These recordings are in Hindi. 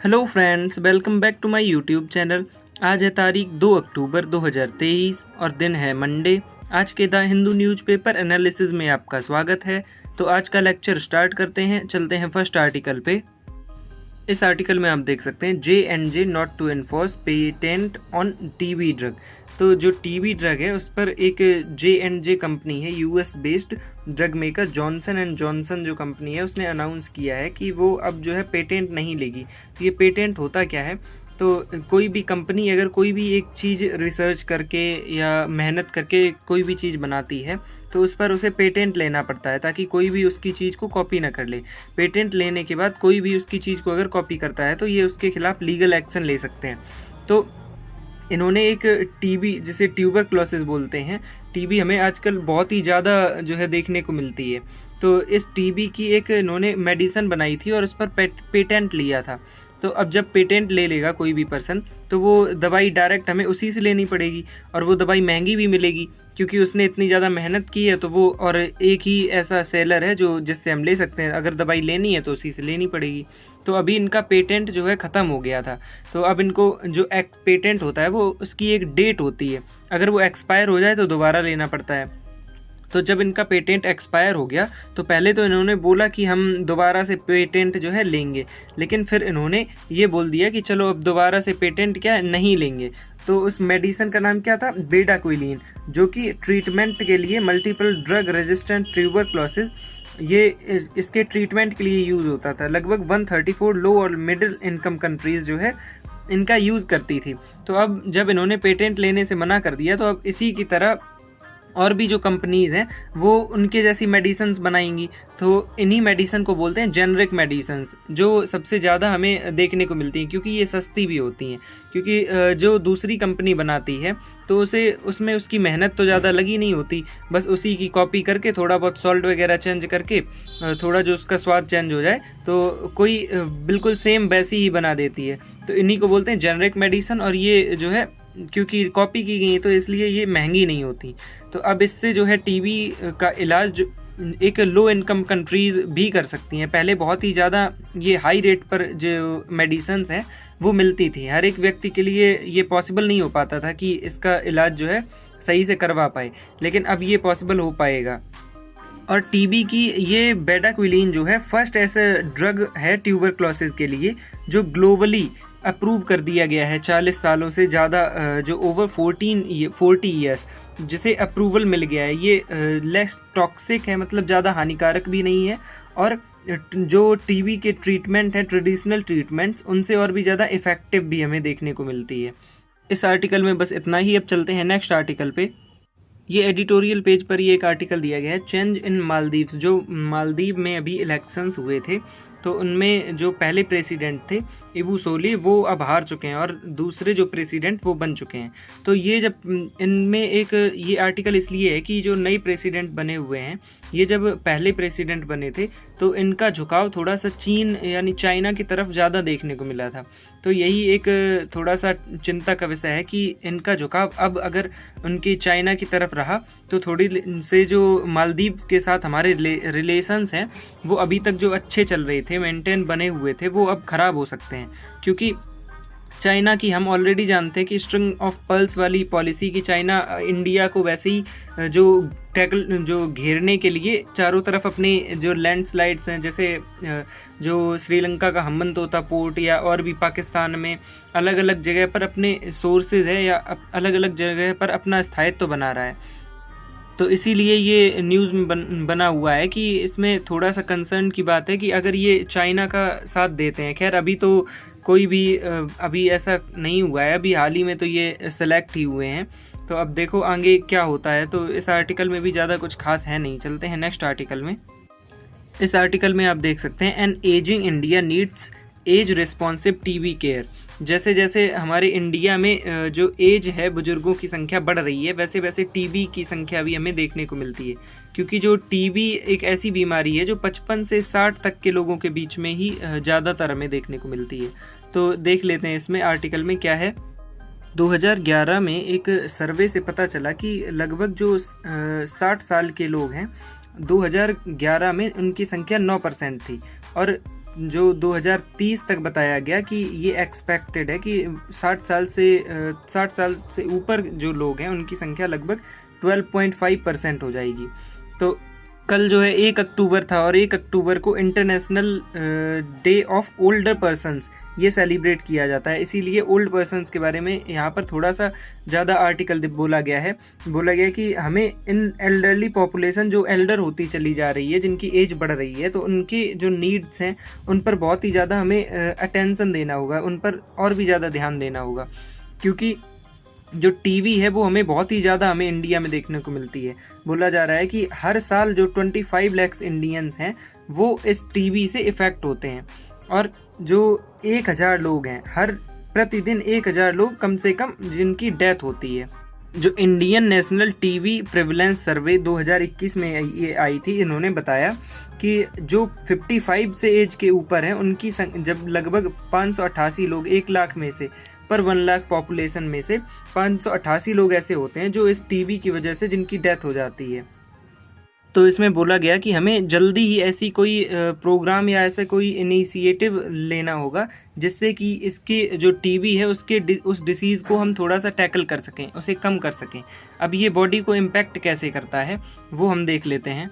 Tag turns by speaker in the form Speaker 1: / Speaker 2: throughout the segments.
Speaker 1: Hello friends, welcome back to my YouTube channel. आज है तारीख 2 अक्टूबर 2023 और दिन है मंडे। आज के द हिंदू न्यूज़पेपर एनालिसिस में आपका स्वागत है। तो आज का लेक्चर स्टार्ट करते हैं। चलते हैं फर्स्ट आर्टिकल पे। इस आर्टिकल में आप देख सकते हैं J&J not to enforce patent on TB drug. तो जो टीबी ड्रग है उस पर एक J&J कंपनी है, US based drug maker Johnson and Johnson जो कंपनी है उसने अनाउंस किया है कि वो अब जो है पेटेंट नहीं लेगी। तो ये पेटेंट होता क्या है? तो कोई भी कंपनी अगर कोई भी एक चीज़ रिसर्च करके या मेहनत करके कोई भी चीज़ बनाती है तो उस पर उसे पेटेंट लेना पड़ता है ताकि कोई भी उसकी चीज़ को कॉपी ना कर ले। पेटेंट लेने के बाद कोई भी उसकी चीज़ को अगर कॉपी करता है तो ये उसके खिलाफ लीगल एक्शन ले सकते हैं। तो इन्होंने एक टीबी, जिसे ट्यूबरक्लोसिस बोलते हैं, टीबी हमें आजकल बहुत ही ज़्यादा जो है देखने को मिलती है। तो इस टीबी की एक इन्होंने मेडिसिन बनाई थी और उस पर पेटेंट लिया था। तो अब जब पेटेंट ले लेगा कोई भी पर्सन तो वो दवाई डायरेक्ट हमें उसी से लेनी पड़ेगी और वो दवाई महंगी भी मिलेगी क्योंकि उसने इतनी ज़्यादा मेहनत की है। तो वो और एक ही ऐसा सेलर है जो जिससे हम ले सकते हैं। अगर दवाई लेनी है तो उसी से लेनी पड़ेगी। तो अभी इनका पेटेंट जो है ख़त्म हो गया था। तो अब इनको जो पेटेंट होता है वो उसकी एक डेट होती है, अगर वो एक्सपायर हो जाए तो दोबारा लेना पड़ता है। तो जब इनका पेटेंट एक्सपायर हो गया तो पहले तो इन्होंने बोला कि हम दोबारा से पेटेंट जो है लेंगे, लेकिन फिर इन्होंने ये बोल दिया कि चलो अब दोबारा से पेटेंट क्या नहीं लेंगे। तो उस मेडिसिन का नाम क्या था? बेडाक्विलीन, जो कि ट्रीटमेंट के लिए मल्टीपल ड्रग रेजिस्टेंट ट्यूबरक्लोसिस, ये इसके ट्रीटमेंट के लिए यूज़ होता था। लगभग 134 लो और मिडिल इनकम कंट्रीज़ जो है इनका यूज़ करती थी। तो अब जब इन्होंने पेटेंट लेने से मना कर दिया तो अब इसी की तरह और भी जो कंपनीज़ हैं वो उनके जैसी मेडिसिन्स बनाएंगी। तो इन्हीं मेडिसन को बोलते हैं जेनरिक मेडिसिन्स, जो सबसे ज़्यादा हमें देखने को मिलती हैं क्योंकि ये सस्ती भी होती हैं। क्योंकि जो दूसरी कंपनी बनाती है तो उसमें उसकी मेहनत तो ज़्यादा लगी नहीं होती, बस उसी की कॉपी करके थोड़ा बहुत सॉल्ट वगैरह चेंज करके थोड़ा जो उसका स्वाद चेंज हो जाए तो कोई बिल्कुल सेम वैसी ही बना देती है। तो इन्हीं को बोलते हैं जेनरिक मेडिसन। और ये जो है क्योंकि कॉपी की गई है तो इसलिए ये महंगी नहीं होती। तो अब इससे जो है टीबी का इलाज एक लो इनकम कंट्रीज़ भी कर सकती हैं। पहले बहुत ही ज़्यादा ये हाई रेट पर जो मेडिसिन्स हैं वो मिलती थी, हर एक व्यक्ति के लिए ये पॉसिबल नहीं हो पाता था कि इसका इलाज जो है सही से करवा पाए, लेकिन अब ये पॉसिबल हो पाएगा। और टीबी की ये बेडाक्विलीन जो है फर्स्ट ऐसा ड्रग है ट्यूबरक्लोसिस के लिए जो ग्लोबली अप्रूव कर दिया गया है 40 सालों से ज़्यादा, जो ओवर 40 ईयर्स जिसे अप्रूवल मिल गया है। ये लेस टॉक्सिक है, मतलब ज़्यादा हानिकारक भी नहीं है, और जो टीबी के ट्रीटमेंट है ट्रेडिशनल ट्रीटमेंट्स उनसे और भी ज़्यादा इफ़ेक्टिव भी हमें देखने को मिलती है। इस आर्टिकल में बस इतना ही। अब चलते हैं नेक्स्ट आर्टिकल पे। ये एडिटोरियल पेज पर ये एक आर्टिकल दिया गया है, चेंज इन मालदीव्स। जो मालदीव में अभी इलेक्शंस हुए थे तो उनमें जो पहले प्रेसिडेंट थे इबू सोली वो अब हार चुके हैं और दूसरे जो प्रेसिडेंट वो बन चुके हैं। तो ये जब इनमें एक ये आर्टिकल इसलिए है कि जो नए प्रेसिडेंट बने हुए हैं ये जब पहले प्रेसिडेंट बने थे तो इनका झुकाव थोड़ा सा चीन यानी चाइना की तरफ ज़्यादा देखने को मिला था। तो यही एक थोड़ा सा चिंता का विषय है कि इनका झुकाव अब अगर उनकी चाइना की तरफ रहा तो थोड़ी से जो मालदीव के साथ हमारे रिलेशंस हैं वो अभी तक जो अच्छे चल रहे थे, मेंटेन बने हुए थे, वो अब ख़राब हो सकते हैं। क्योंकि चाइना की हम ऑलरेडी जानते हैं कि स्ट्रिंग ऑफ पर्ल्स वाली पॉलिसी की चाइना इंडिया को वैसे ही जो घेरने के लिए चारों तरफ अपने जो लैंडस्लाइड्स हैं, जैसे जो श्रीलंका का हम्बनतोता पोर्ट या और भी पाकिस्तान में अलग अलग जगह पर अपने सोर्सेज है या अलग अलग जगह पर अपना स्थायित्व बना रहा है। तो इसीलिए ये न्यूज़ में बना हुआ है कि इसमें थोड़ा सा कंसर्न की बात है कि अगर ये चाइना का साथ देते हैं। खैर अभी तो कोई भी अभी ऐसा नहीं हुआ है, अभी हाल ही में तो ये सेलेक्ट ही हुए हैं। तो अब देखो आगे क्या होता है। तो इस आर्टिकल में भी ज़्यादा कुछ खास है नहीं। चलते हैं नेक्स्ट आर्टिकल में। इस आर्टिकल में आप देख सकते हैं an ageing India needs age responsive TB care. जैसे जैसे हमारे इंडिया में जो एज है बुजुर्गों की संख्या बढ़ रही है वैसे वैसे टीबी की संख्या भी हमें देखने को मिलती है। क्योंकि जो टीबी एक ऐसी बीमारी है जो 55 से 60 तक के लोगों के बीच में ही ज़्यादातर हमें देखने को मिलती है। तो देख लेते हैं इसमें आर्टिकल में क्या है। 2011 में एक सर्वे से पता चला कि लगभग जो 60 साल के लोग हैं 2011 में उनकी संख्या 9% थी और जो 2030 तक बताया गया कि ये एक्सपेक्टेड है कि 60 साल से ऊपर जो लोग हैं उनकी संख्या लगभग 12.5% हो जाएगी। तो कल जो है 1 अक्टूबर था और 1 अक्टूबर को international day of older persons ये सेलिब्रेट किया जाता है। इसीलिए ओल्ड पर्सन्स के बारे में यहाँ पर थोड़ा सा ज़्यादा आर्टिकल बोला गया कि हमें इन एल्डरली पॉपुलेशन जो एल्डर होती चली जा रही है, जिनकी एज बढ़ रही है, तो उनकी जो नीड्स हैं उन पर बहुत ही ज़्यादा हमें अटेंशन देना होगा, उन पर और भी ज़्यादा ध्यान देना होगा। क्योंकि जो टीवी है वो हमें बहुत ही ज़्यादा हमें इंडिया में देखने को मिलती है। बोला जा रहा है कि हर साल जो 25 लाख इंडियंस हैं वो इस टीवी से इफ़ेक्ट होते हैं, और जो 1000 लोग हैं, हर प्रतिदिन 1000 लोग कम से कम जिनकी डेथ होती है। जो इंडियन नेशनल टीवी प्रेवलेंस सर्वे 2021 में ये आई थी, इन्होंने बताया कि जो 55 से एज के ऊपर हैं उनकी जब लगभग 588 लोग 1 लाख में से, पर 1 लाख पॉपुलेशन में से 588 लोग ऐसे होते हैं जो इस टीवी की वजह से जिनकी डेथ हो जाती है। तो इसमें बोला गया कि हमें जल्दी ही ऐसी कोई प्रोग्राम या ऐसा कोई इनिशिएटिव लेना होगा जिससे कि इसके जो टीवी है उस डिसीज़ को हम थोड़ा सा टैकल कर सकें, उसे कम कर सकें। अब ये बॉडी को इम्पैक्ट कैसे करता है वो हम देख लेते हैं।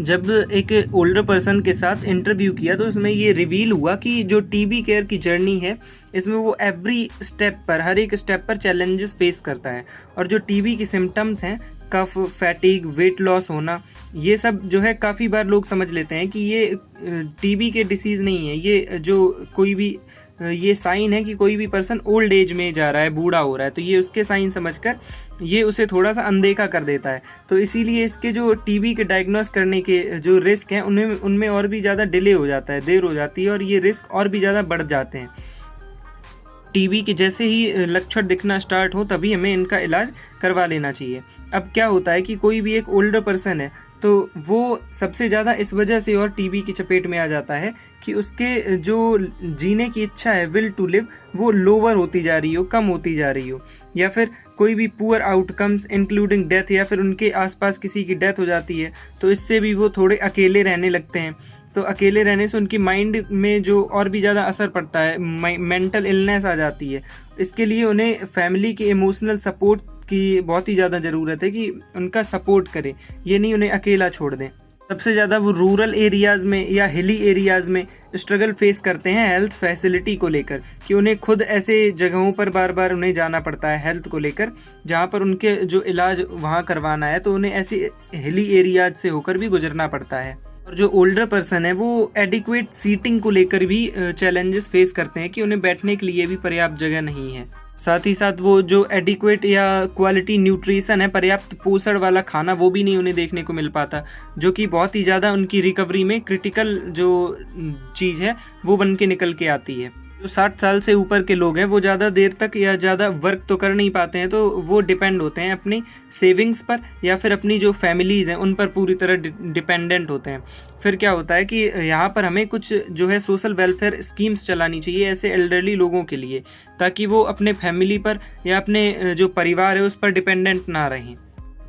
Speaker 1: जब एक ओल्डर पर्सन के साथ इंटरव्यू किया तो उसमें ये रिवील हुआ कि जो टीबी केयर की जर्नी है इसमें वो एवरी स्टेप पर, हर एक स्टेप पर चैलेंजेस फेस करता है। और जो टीबी की सिम्टम्स हैं, कफ, फैटिग, वेट लॉस होना, ये सब जो है काफ़ी बार लोग समझ लेते हैं कि ये टीबी के डिसीज़ नहीं है, ये जो कोई भी ये साइन है कि कोई भी पर्सन ओल्ड एज में जा रहा है, बूढ़ा हो रहा है, तो ये उसके साइन समझकर ये उसे थोड़ा सा अनदेखा कर देता है। तो इसीलिए इसके जो टीबी के डायग्नोस करने के जो रिस्क हैं उनमें और भी ज़्यादा डिले हो जाता है, देर हो जाती है, और ये रिस्क और भी ज़्यादा बढ़ जाते हैं। टीबी के जैसे ही लक्षण दिखना स्टार्ट हो तभी हमें इनका इलाज करवा लेना चाहिए। अब क्या होता है कि कोई भी एक ओल्डर पर्सन है तो वो सबसे ज़्यादा इस वजह से और टीबी की चपेट में आ जाता है कि उसके जो जीने की इच्छा है, विल टू लिव, वो लोअर होती जा रही हो, कम होती जा रही हो, या फिर कोई भी पुअर आउटकम्स इंक्लूडिंग डेथ, या फिर उनके आसपास किसी की डेथ हो जाती है तो इससे भी वो थोड़े अकेले रहने लगते हैं। तो अकेले रहने से उनकी माइंड में जो और भी ज़्यादा असर पड़ता है, मेंटल इलनेस आ जाती है। इसके लिए उन्हें फैमिली के इमोशनल सपोर्ट की बहुत ही ज़्यादा ज़रूरत है कि उनका सपोर्ट करें, ये नहीं उन्हें अकेला छोड़ दें। सबसे ज़्यादा वो रूरल एरियाज़ में या हिली एरियाज़ में स्ट्रगल फेस करते हैं हेल्थ फैसिलिटी को लेकर, कि उन्हें खुद ऐसे जगहों पर बार बार उन्हें जाना पड़ता है हेल्थ को लेकर, जहाँ पर उनके जो इलाज वहाँ करवाना है तो उन्हें ऐसी हिली एरियाज से होकर भी गुजरना पड़ता है। और जो ओल्डर पर्सन है वो एडिक्वेट सीटिंग को लेकर भी चैलेंजेस फेस करते हैं कि उन्हें बैठने के लिए भी पर्याप्त जगह नहीं है। साथ ही साथ वो जो एडिक्वेट या क्वालिटी न्यूट्रिशन है, पर्याप्त पोषण वाला खाना, वो भी नहीं उन्हें देखने को मिल पाता, जो कि बहुत ही ज़्यादा उनकी रिकवरी में क्रिटिकल जो चीज़ है वो बन के निकल के आती है। जो 60 साल से ऊपर के लोग हैं वो ज़्यादा देर तक या ज़्यादा वर्क तो कर नहीं पाते हैं, तो वो डिपेंड होते हैं अपनी सेविंग्स पर या फिर अपनी जो फैमिलीज़ हैं उन पर पूरी तरह डिपेंडेंट होते हैं। फिर क्या होता है कि यहाँ पर हमें कुछ जो है सोशल वेलफेयर स्कीम्स चलानी चाहिए ऐसे एल्डरली लोगों के लिए, ताकि वो अपने फैमिली पर या अपने जो परिवार है उस पर डिपेंडेंट ना रहें।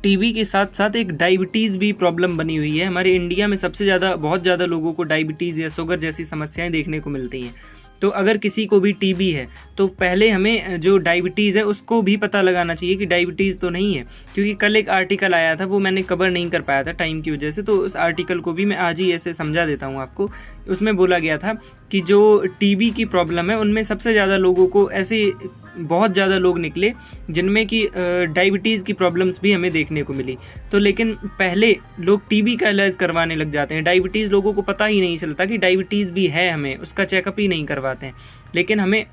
Speaker 1: टीबी के साथ साथ एक डायबिटीज़ भी प्रॉब्लम बनी हुई है। हमारे इंडिया में सबसे ज़्यादा, बहुत ज़्यादा लोगों को डायबिटीज़ या शुगर जैसी समस्याएं देखने को मिलती हैं। तो अगर किसी को भी टीबी है तो पहले हमें जो डायबिटीज़ है उसको भी पता लगाना चाहिए कि डायबिटीज़ तो नहीं है। क्योंकि कल एक आर्टिकल आया था, वो मैंने कवर नहीं कर पाया था टाइम की वजह से, तो उस आर्टिकल को भी मैं आज ही ऐसे समझा देता हूँ आपको। उसमें बोला गया था कि जो टीबी की प्रॉब्लम है उनमें सबसे ज़्यादा लोगों को, ऐसे बहुत ज़्यादा लोग निकले जिनमें कि डायबिटीज़ की प्रॉब्लम्स भी हमें देखने को मिली। तो लेकिन पहले लोग टीबी का इलाज करवाने लग जाते हैं, डायबिटीज़ लोगों को पता ही नहीं चलता कि डायबिटीज़ भी है, हमें उसका चेकअप ही नहीं करवाते हैं। लेकिन हमें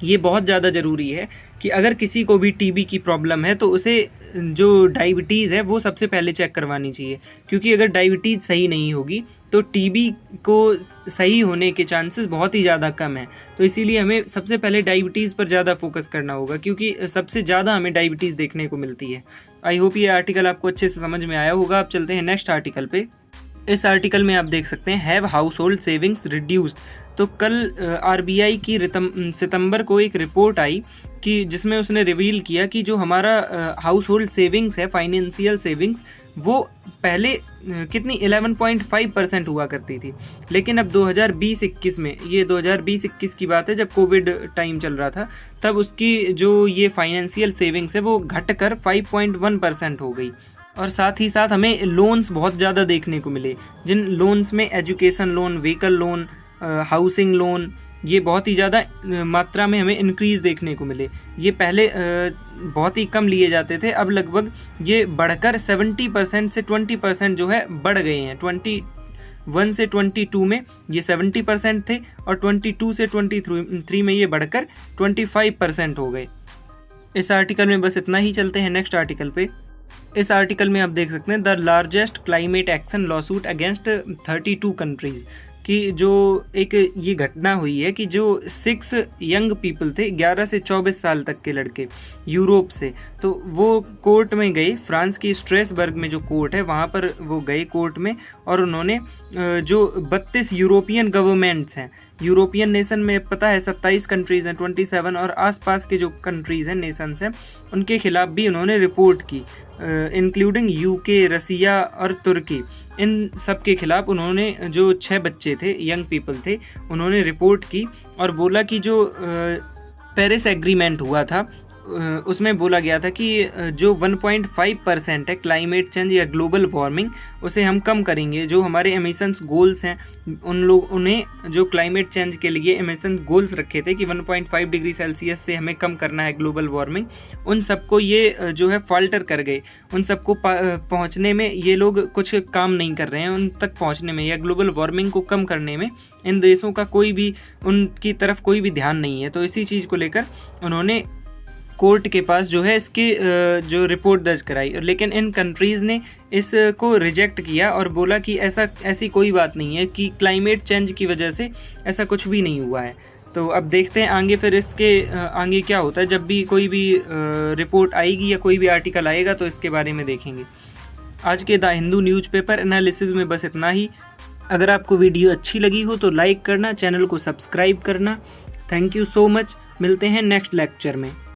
Speaker 1: ये बहुत ज़्यादा ज़रूरी है कि अगर किसी को भी टीबी की प्रॉब्लम है तो उसे जो डायबिटीज़ है वो सबसे पहले चेक करवानी चाहिए। क्योंकि अगर डायबिटीज़ सही नहीं होगी तो टीबी को सही होने के चांसेस बहुत ही ज़्यादा कम हैं। तो इसीलिए हमें सबसे पहले डायबिटीज़ पर ज़्यादा फोकस करना होगा, क्योंकि सबसे ज़्यादा हमें डायबिटीज़ देखने को मिलती है। आई होप ये आर्टिकल आपको अच्छे से समझ में आया होगा। अब चलते हैं नेक्स्ट आर्टिकल पे। इस आर्टिकल में आप देख सकते हैं have house hold savings reduced. तो कल आरबीआई की सितंबर को एक रिपोर्ट आई कि जिसमें उसने रिवील किया कि जो हमारा हाउस होल्ड सेविंग्स है, फाइनेंशियल सेविंग्स, वो पहले कितनी 11.5% हुआ करती थी, लेकिन अब 2020-21 में, ये 2020-21 की बात है जब कोविड टाइम चल रहा था, तब उसकी जो ये फाइनेंशियल सेविंग्स है वो घटकर 5.1% हो गई। और साथ ही साथ हमें लोन्स बहुत ज़्यादा देखने को मिले, जिन लोन्स में education loan, vehicle loan, housing loan, ये बहुत ही ज़्यादा मात्रा में हमें इंक्रीज़ देखने को मिले। ये पहले बहुत ही कम लिए जाते थे, अब लगभग ये बढ़कर 70% से 20% जो है बढ़ गए हैं। 21 से 22 में ये 70% थे और 22 से 23 में ये बढ़कर 25% हो गए। इस आर्टिकल में बस इतना ही। चलते हैं नेक्स्ट आर्टिकल पे। इस आर्टिकल में आप देख सकते हैं the largest climate action lawsuit against 32 countries, कि जो एक ये घटना हुई है कि जो 6 यंग पीपल थे, 11 से 24 साल तक के लड़के यूरोप से, तो वो कोर्ट में गए। फ्रांस की स्ट्रेसबर्ग में जो कोर्ट है वहाँ पर वो गए कोर्ट में, और उन्होंने जो 32 यूरोपियन गवर्नमेंट्स हैं, यूरोपियन नेशन में पता है 27 कंट्रीज़ हैं, 27, और आसपास के जो कंट्रीज़ हैं, नेशंस हैं, उनके खिलाफ भी उन्होंने रिपोर्ट की, इंक्लूडिंग यूके, रसिया और तुर्की। इन सब के खिलाफ उन्होंने, जो 6 बच्चे थे, यंग पीपल थे, उन्होंने रिपोर्ट की और बोला कि जो पेरिस एग्रीमेंट हुआ था उसमें बोला गया था कि जो 1.5% है क्लाइमेट चेंज या ग्लोबल वार्मिंग, उसे हम कम करेंगे। जो हमारे एमिशंस गोल्स हैं, उन्हें जो क्लाइमेट चेंज के लिए एमिशंस गोल्स रखे थे कि 1.5 डिग्री सेल्सियस से हमें कम करना है ग्लोबल वार्मिंग, उन सबको ये जो है फाल्टर कर गए। उन सबको पहुंचने में ये लोग कुछ काम नहीं कर रहे हैं, उन तक पहुंचने में या ग्लोबल वार्मिंग को कम करने में इन देशों का कोई भी, उनकी तरफ कोई भी ध्यान नहीं है। तो इसी चीज़ को लेकर उन्होंने कोर्ट के पास जो है इसकी जो रिपोर्ट दर्ज कराई, लेकिन इन कंट्रीज़ ने इसको रिजेक्ट किया और बोला कि ऐसी कोई बात नहीं है, कि क्लाइमेट चेंज की वजह से ऐसा कुछ भी नहीं हुआ है। तो अब देखते हैं आगे, फिर इसके आगे क्या होता है। जब भी कोई भी रिपोर्ट आएगी या कोई भी आर्टिकल आएगा तो इसके बारे में देखेंगे। आज के द हिंदू न्यूज़पेपर एनालिसिस में बस इतना ही। अगर आपको वीडियो अच्छी लगी हो तो लाइक करना, चैनल को सब्सक्राइब करना। Thank you so much. मिलते हैं नेक्स्ट लेक्चर में।